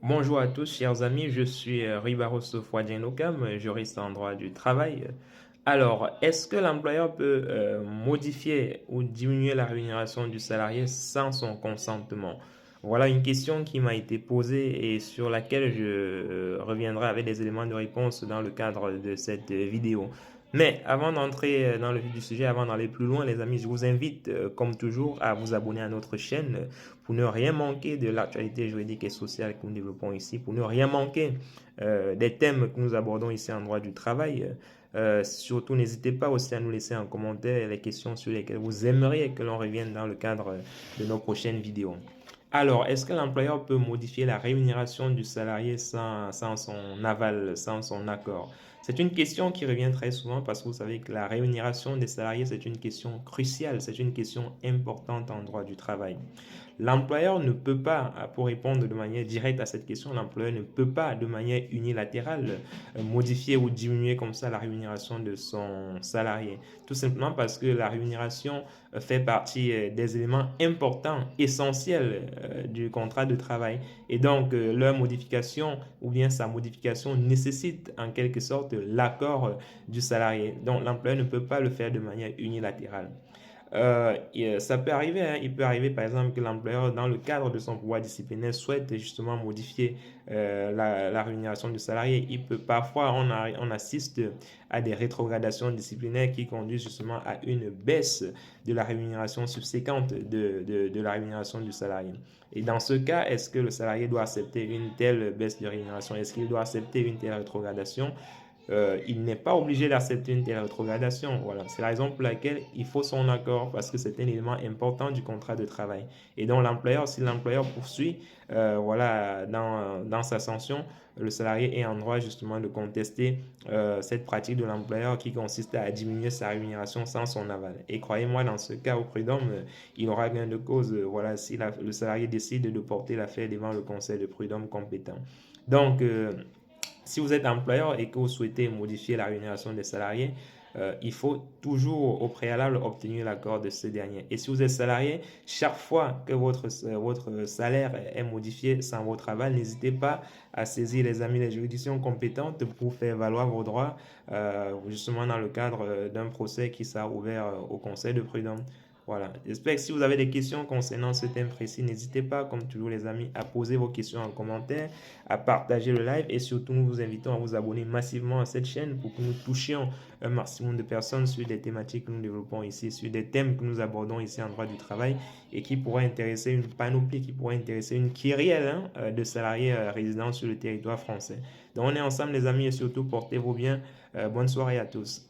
Bonjour à tous, chers amis, je suis Ribaro Sofouadjenokam, juriste en droit du travail. Alors, est-ce que l'employeur peut modifier ou diminuer la rémunération du salarié sans son consentement? Voilà une question qui m'a été posée et sur laquelle je reviendrai avec des éléments de réponse dans le cadre de cette vidéo. Mais avant d'entrer dans le vif du sujet, avant d'aller plus loin, les amis, je vous invite, comme toujours, à vous abonner à notre chaîne pour ne rien manquer de l'actualité juridique et sociale que nous développons ici, pour ne rien manquer des thèmes que nous abordons ici en droit du travail. Surtout, n'hésitez pas aussi à nous laisser en commentaire les questions sur lesquelles vous aimeriez que l'on revienne dans le cadre de nos prochaines vidéos. Alors, est-ce que l'employeur peut modifier la rémunération du salarié sans son aval, sans son accord? C'est une question qui revient très souvent parce que vous savez que la rémunération des salariés, c'est une question cruciale, c'est une question importante en droit du travail. L'employeur ne peut pas, pour répondre de manière directe à cette question, l'employeur ne peut pas de manière unilatérale modifier ou diminuer comme ça la rémunération de son salarié. Tout simplement parce que la rémunération fait partie des éléments importants, essentiels du contrat de travail. Et donc, leur modification ou bien sa modification nécessite en quelque sorte l'accord du salarié. Donc, l'employeur ne peut pas le faire de manière unilatérale. Ça peut arriver, hein. Il peut arriver par exemple que l'employeur, dans le cadre de son pouvoir disciplinaire, souhaite justement modifier la rémunération du salarié. Il peut parfois, on assiste à des rétrogradations disciplinaires qui conduisent justement à une baisse de la rémunération subséquente de la rémunération du salarié. Et dans ce cas, est-ce que le salarié doit accepter une telle baisse de rémunération? Est-ce qu'il doit accepter une telle rétrogradation? Il n'est pas obligé d'accepter une telle rétrogradation. Voilà, c'est la raison pour laquelle il faut son accord parce que c'est un élément important du contrat de travail. Et donc l'employeur, si l'employeur poursuit, voilà, dans sa sanction, le salarié est en droit justement de contester cette pratique de l'employeur qui consiste à diminuer sa rémunération sans son aval. Et croyez-moi, dans ce cas au prud'homme, il aura gain de cause. Voilà, si le salarié décide de porter l'affaire devant le conseil de prud'homme compétent. Donc, si vous êtes employeur et que vous souhaitez modifier la rémunération des salariés, il faut toujours au préalable obtenir l'accord de ce dernier. Et si vous êtes salarié, chaque fois que votre salaire est modifié sans votre aval, n'hésitez pas à saisir les amis des juridictions compétentes pour faire valoir vos droits, justement dans le cadre d'un procès qui sera ouvert au conseil de prud'homme. Voilà. J'espère que si vous avez des questions concernant ce thème précis, n'hésitez pas, comme toujours les amis, à poser vos questions en commentaire, à partager le live et surtout nous vous invitons à vous abonner massivement à cette chaîne pour que nous touchions un maximum de personnes sur des thématiques que nous développons ici, sur des thèmes que nous abordons ici en droit du travail et qui pourraient intéresser une panoplie, qui pourraient intéresser une kyrielle de salariés résidant sur le territoire français. Donc on est ensemble les amis et surtout portez-vous bien. Bonne soirée à tous.